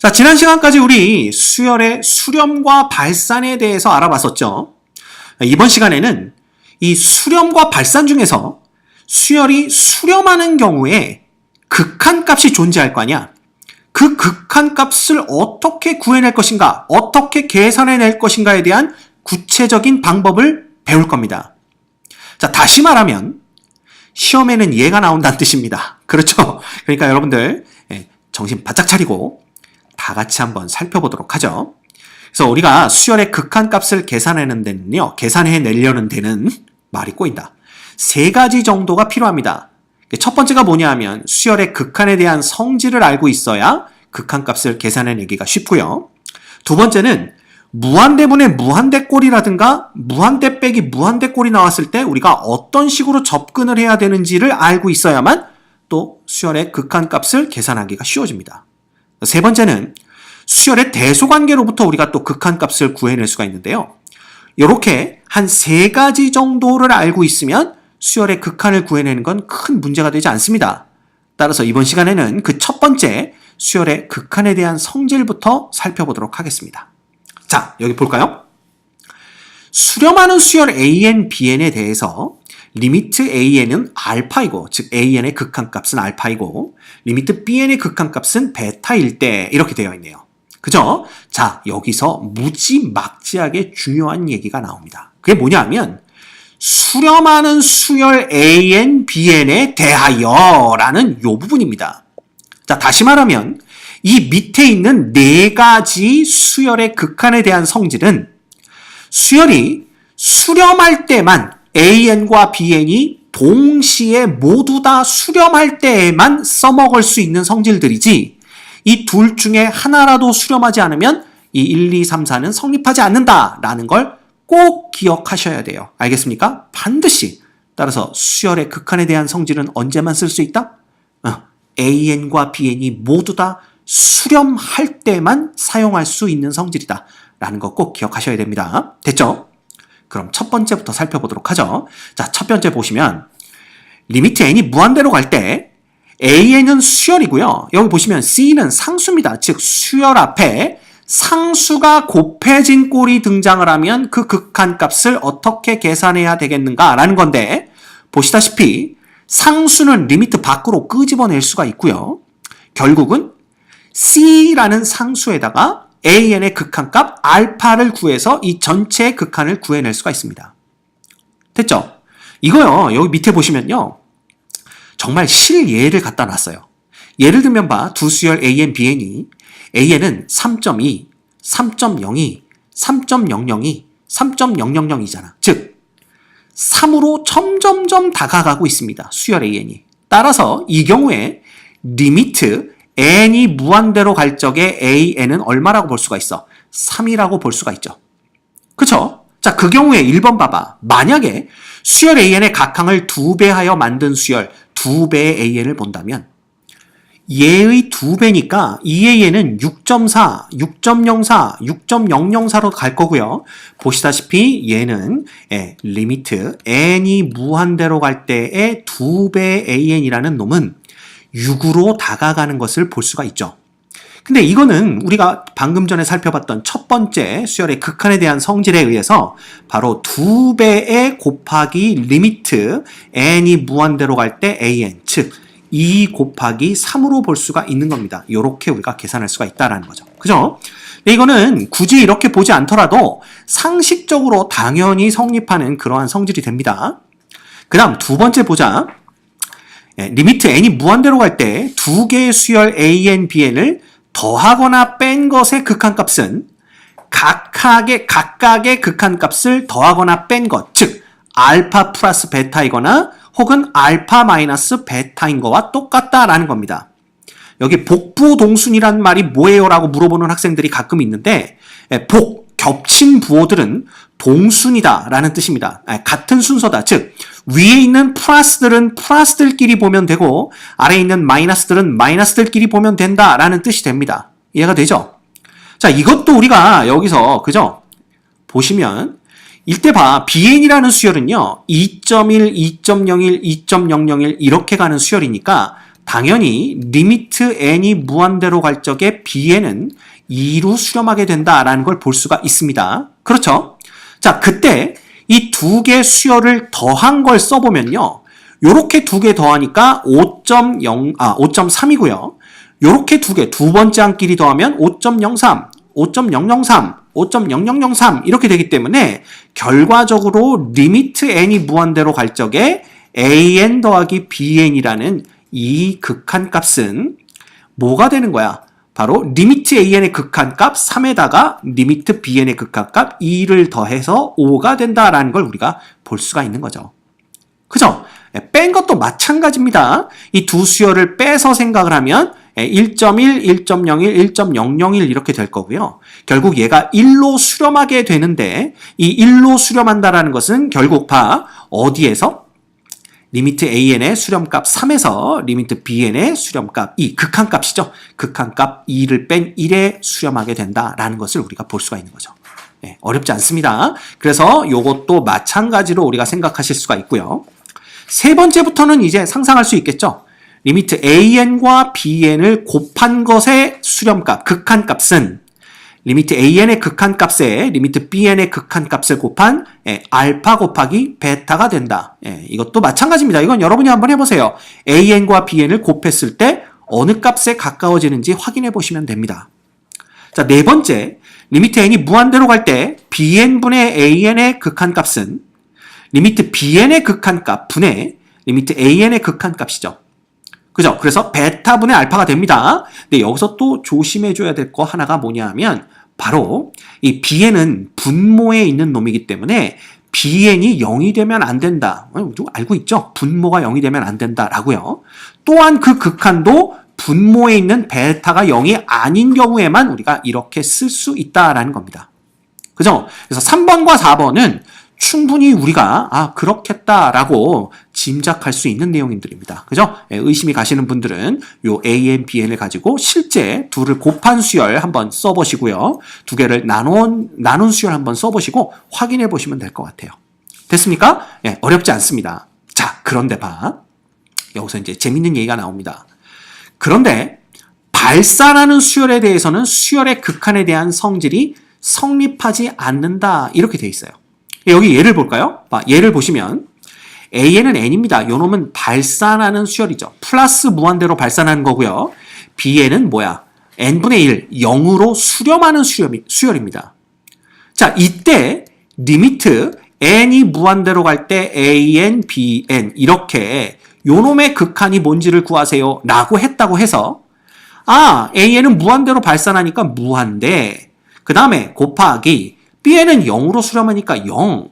자, 지난 시간까지 우리 수열의 수렴과 발산에 대해서 알아봤었죠. 이번 시간에는 이 수렴과 발산 중에서 수열이 수렴하는 경우에 극한값이 존재할 거 아니야. 그 극한값을 어떻게 구해낼 것인가, 어떻게 계산해낼 것인가에 대한 구체적인 방법을 배울 겁니다. 자, 다시 말하면 시험에는 얘가 나온다는 뜻입니다. 그렇죠? 그러니까 여러분들 정신 바짝 차리고 다 같이 한번 살펴보도록 하죠. 그래서 우리가 수열의 극한값을 계산해내려는 데는 말이 꼬인다. 세 가지 정도가 필요합니다. 첫 번째가 뭐냐 하면 수열의 극한에 대한 성질을 알고 있어야 극한값을 계산해내기가 쉽고요. 두 번째는 무한대분의 무한대꼴이라든가 무한대 빼기 무한대꼴이 나왔을 때 우리가 어떤 식으로 접근을 해야 되는지를 알고 있어야만 또 수열의 극한값을 계산하기가 쉬워집니다. 세 번째는 수열의 대소관계로부터 우리가 또 극한값을 구해낼 수가 있는데요. 이렇게 한 세 가지 정도를 알고 있으면 수열의 극한을 구해내는 건 큰 문제가 되지 않습니다. 따라서 이번 시간에는 그 첫 번째 수열의 극한에 대한 성질부터 살펴보도록 하겠습니다. 자, 여기 볼까요? 수렴하는 수열 AN, BN에 대해서 리미트 AN은 알파이고, 즉 AN의 극한값은 알파이고 리미트 BN의 극한값은 베타일 때 이렇게 되어 있네요. 그죠? 자, 여기서 무지막지하게 중요한 얘기가 나옵니다. 그게 뭐냐 하면 수렴하는 수열 AN, BN에 대하여 라는 요 부분입니다. 자, 다시 말하면 이 밑에 있는 네 가지 수열의 극한에 대한 성질은 수열이 수렴할 때만 AN과 BN이 동시에 모두 다 수렴할 때에만 써먹을 수 있는 성질들이지 이 둘 중에 하나라도 수렴하지 않으면 이 1, 2, 3, 4는 성립하지 않는다라는 걸 꼭 기억하셔야 돼요. 알겠습니까? 반드시. 따라서 수열의 극한에 대한 성질은 언제만 쓸 수 있다? AN과 BN이 모두 다 수렴할 때만 사용할 수 있는 성질이다 라는 거 꼭 기억하셔야 됩니다. 됐죠? 그럼 첫 번째부터 살펴보도록 하죠. 자, 첫 번째 보시면 리미트 n이 무한대로 갈 때 AN은 수열이고요. 여기 보시면 C는 상수입니다. 즉 수열 앞에 상수가 곱해진 꼴이 등장을 하면 그 극한값을 어떻게 계산해야 되겠는가 라는 건데 보시다시피 상수는 리미트 밖으로 끄집어낼 수가 있고요. 결국은 C라는 상수에다가 AN의 극한값 알파를 구해서 이 전체의 극한을 구해낼 수가 있습니다. 됐죠? 이거요. 여기 밑에 보시면요. 정말 실예를 갖다 놨어요. 예를 들면 두 수열 AN, BN이 AN은 3.2, 3.02, 3.002, 3.000이잖아. 즉 3으로 점점점 다가가고 있습니다. 수열 AN이. 따라서 이 경우에 리미트 n이 무한대로 갈 적에 AN은 얼마라고 볼 수가 있어? 3이라고 볼 수가 있죠. 그쵸? 자, 그 경우에 1번 봐봐. 만약에 수열 AN의 각항을 2배 하여 만든 수열 2배의 AN을 본다면 얘의 2배니까 이 AN은 6.4, 6.04, 6.004로 갈 거고요. 보시다시피 얘는 리미트 n이 무한대로 갈 때의 2배의 AN이라는 놈은 6으로 다가가는 것을 볼 수가 있죠. 근데 이거는 우리가 방금 전에 살펴봤던 첫 번째 수열의 극한에 대한 성질에 의해서 바로 2배의 곱하기 리미트 n이 무한대로 갈 때 an, 즉 2 곱하기 3으로 볼 수가 있는 겁니다. 이렇게 우리가 계산할 수가 있다는 거죠. 그죠? 이거는 굳이 이렇게 보지 않더라도 상식적으로 당연히 성립하는 그러한 성질이 됩니다. 그 다음 두 번째 보자. 리미트 n이 무한대로 갈 때 두 개의 수열 AN, BN을 더하거나 뺀 것의 극한값은 각각의 극한값을 더하거나 뺀 것, 즉 알파 플러스 베타이거나 혹은 알파 마이너스 베타인 거와 똑같다라는 겁니다. 여기 복부동순이란 말이 뭐예요? 라고 물어보는 학생들이 가끔 있는데 겹친 부호들은 동순이다 라는 뜻입니다. 같은 순서다. 즉 위에 있는 플러스들은 플러스들끼리 보면 되고 아래에 있는 마이너스들은 마이너스들끼리 보면 된다라는 뜻이 됩니다. 이해가 되죠? 자, 이것도 우리가 여기서 그죠? 보시면 이때 BN이라는 수열은요 2.1, 2.01, 2.001 이렇게 가는 수열이니까 당연히 리미트 n이 무한대로 갈 적에 bn은 2로 수렴하게 된다라는 걸 볼 수가 있습니다. 그렇죠? 자, 그때 이 두 개 수열을 더한 걸 써보면요. 요렇게 두 개 더하니까 5.3이고요. 요렇게 두 개, 두 번째 항끼리 더하면 5.03, 5.003, 5.0003 이렇게 되기 때문에 결과적으로 리미트 n이 무한대로 갈 적에 an 더하기 bn이라는 이 극한값은 뭐가 되는 거야? 바로 리미트 an의 극한값 3에다가 리미트 bn의 극한값 2를 더해서 5가 된다라는 걸 우리가 볼 수가 있는 거죠. 그죠? 뺀 것도 마찬가지입니다. 이 두 수열을 빼서 생각을 하면 1.1, 1.01, 1.001 이렇게 될 거고요. 결국 얘가 1로 수렴하게 되는데 이 1로 수렴한다라는 것은 결국 어디에서? 리미트 an의 수렴값 3에서 리미트 bn의 수렴값 2, 극한값이죠. 극한값 2를 뺀 1에 수렴하게 된다라는 것을 우리가 볼 수가 있는 거죠. 네, 어렵지 않습니다. 그래서 이것도 마찬가지로 우리가 생각하실 수가 있고요. 세 번째부터는 이제 상상할 수 있겠죠. 리미트 an과 bn을 곱한 것의 수렴값, 극한값은 리미트 an의 극한값에 리미트 bn의 극한값을 곱한 알파 곱하기 베타가 된다. 이것도 마찬가지입니다. 이건 여러분이 한번 해보세요. an과 bn을 곱했을 때 어느 값에 가까워지는지 확인해 보시면 됩니다. 자, 네 번째, 리미트 n이 무한대로 갈 때 bn분의 an의 극한값은 리미트 bn의 극한값 분의 리미트 an의 극한값이죠. 그죠? 그래서 베타분의 알파가 됩니다. 근데 여기서 또 조심해줘야 될 거 하나가 뭐냐 하면 바로 이 bn은 분모에 있는 놈이기 때문에 bn이 0이 되면 안 된다. 알고 있죠? 분모가 0이 되면 안 된다라고요. 또한 그 극한도 분모에 있는 베타가 0이 아닌 경우에만 우리가 이렇게 쓸 수 있다라는 겁니다. 그죠? 그래서 3번과 4번은 충분히 우리가 그렇겠다라고 짐작할 수 있는 내용들입니다. 그죠? 의심이 가시는 분들은 요 AN, BN을 가지고 실제 둘을 곱한 수열 한번 써보시고요. 두 개를 나눈 수열 한번 써보시고 확인해 보시면 될 것 같아요. 됐습니까? 어렵지 않습니다. 자, 그런데 여기서 이제 재밌는 얘기가 나옵니다. 그런데 발산하는 수열에 대해서는 수열의 극한에 대한 성질이 성립하지 않는다. 이렇게 돼 있어요. 여기 예를 볼까요? 예를 보시면 A는 n입니다. 요 놈은 발산하는 수열이죠. 플러스 무한대로 발산하는 거고요. B는 뭐야? n분의 1, 0으로 수렴하는 수열입니다. 자, 이때 리미트 n이 무한대로 갈 때 an, bn 이렇게 요 놈의 극한이 뭔지를 구하세요 라고 했다고 해서 an은 무한대로 발산하니까 무한대, 그 다음에 곱하기 bn은 0으로 수렴하니까 0.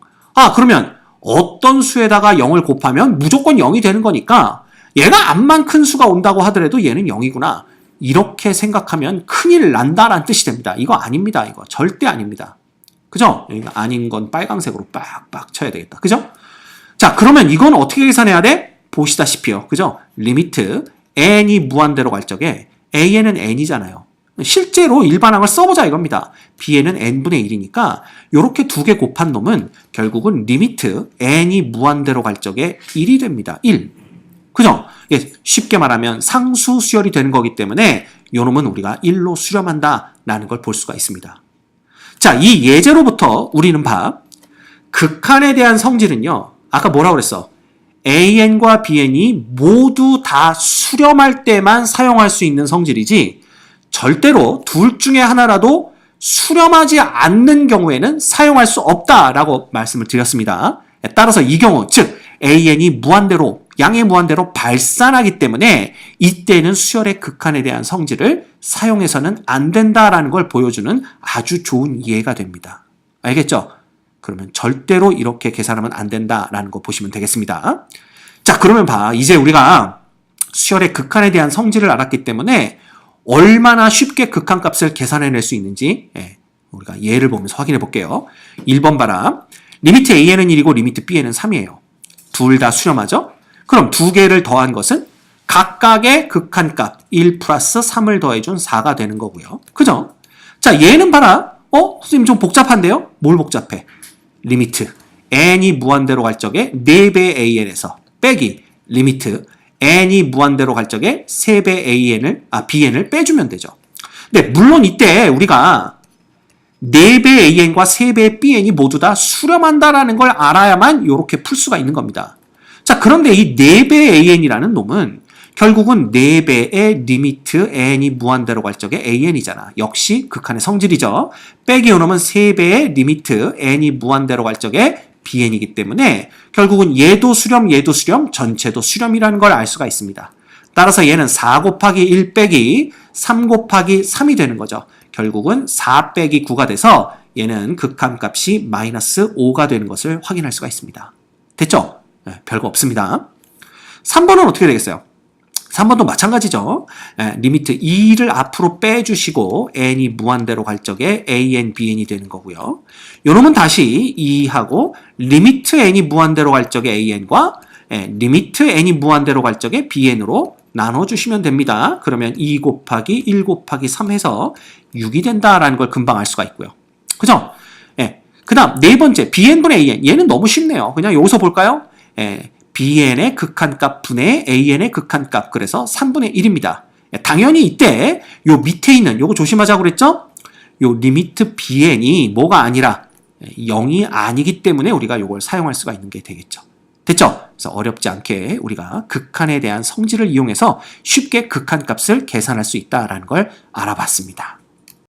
그러면 어떤 수에다가 0을 곱하면 무조건 0이 되는 거니까 얘가 암만 큰 수가 온다고 하더라도 얘는 0이구나. 이렇게 생각하면 큰일 난다라는 뜻이 됩니다. 이거 아닙니다. 이거 절대 아닙니다. 그죠? 이거 아닌 건 빨강색으로 빡빡 쳐야 되겠다. 그죠? 자, 그러면 이건 어떻게 계산해야 돼? 보시다시피요. 그죠? 리미트 n이 무한대로 갈 적에 an은 n이잖아요. 실제로 일반항을 써보자 이겁니다. bn은 n분의 1이니까 이렇게 두 개 곱한 놈은 결국은 리미트 n이 무한대로 갈 적에 1이 됩니다. 1. 그죠? 쉽게 말하면 상수 수열이 되는 거기 때문에 이 놈은 우리가 1로 수렴한다라는 걸 볼 수가 있습니다. 자, 이 예제로부터 우리는 극한에 대한 성질은요. 아까 뭐라고 그랬어? an과 bn이 모두 다 수렴할 때만 사용할 수 있는 성질이지 절대로 둘 중에 하나라도 수렴하지 않는 경우에는 사용할 수 없다라고 말씀을 드렸습니다. 따라서 이 경우, 즉 an이 무한대로, 양의 무한대로 발산하기 때문에 이때는 수열의 극한에 대한 성질을 사용해서는 안 된다라는 걸 보여주는 아주 좋은 이해가 됩니다. 알겠죠? 그러면 절대로 이렇게 계산하면 안 된다라는 거 보시면 되겠습니다. 자, 그러면 이제 우리가 수열의 극한에 대한 성질을 알았기 때문에 얼마나 쉽게 극한값을 계산해낼 수 있는지 우리가 예를 보면서 확인해 볼게요. 1번 봐라. 리미트 an은 1이고 리미트 bn은 3이에요. 둘 다 수렴하죠? 그럼 두 개를 더한 것은 각각의 극한값 1 플러스 3을 더해준 4가 되는 거고요. 그죠? 자, 얘는 봐라. 선생님 좀 복잡한데요? 뭘 복잡해? 리미트 n이 무한대로 갈 적에 4배의 an에서 빼기 리미트 n이 무한대로 갈 적에 3배 bn을 빼주면 되죠. 근데 물론 이때 우리가 4배 an과 3배 bn이 모두 다 수렴한다라는 걸 알아야만 이렇게 풀 수가 있는 겁니다. 자, 그런데 이 4배 an이라는 놈은 결국은 4배의 리미트 n이 무한대로 갈 적에 an이잖아. 역시 극한의 성질이죠. 빼기 요놈은 3배의 리미트 n이 무한대로 갈 적에 bn이기 때문에 결국은 얘도 수렴, 전체도 수렴이라는 걸 알 수가 있습니다. 따라서 얘는 4 곱하기 1 빼기 3 곱하기 3이 되는 거죠. 결국은 4 빼기 9가 돼서 얘는 극한값이 마이너스 5가 되는 것을 확인할 수가 있습니다. 됐죠? 네, 별거 없습니다. 3번은 어떻게 되겠어요? 3번도 마찬가지죠. 리미트 2를 앞으로 빼주시고 n이 무한대로 갈 적에 an, bn이 되는 거고요. 요놈은 다시 2하고 리미트 n이 무한대로 갈 적에 an과 리미트 n이 무한대로 갈 적에 bn으로 나눠주시면 됩니다. 그러면 2 곱하기 1 곱하기 3 해서 6이 된다라는 걸 금방 알 수가 있고요. 그죠? 그 다음 네 번째 bn분의 an. 얘는 너무 쉽네요. 그냥 여기서 볼까요? bn의 극한값 분의 an의 극한값. 그래서 3분의 1입니다. 당연히 이때 요 밑에 있는 요거 조심하자고 그랬죠? 요 리미트 bn이 뭐가 아니라 0이 아니기 때문에 우리가 요걸 사용할 수가 있는 게 되겠죠. 됐죠? 그래서 어렵지 않게 우리가 극한에 대한 성질을 이용해서 쉽게 극한값을 계산할 수 있다라는 걸 알아봤습니다.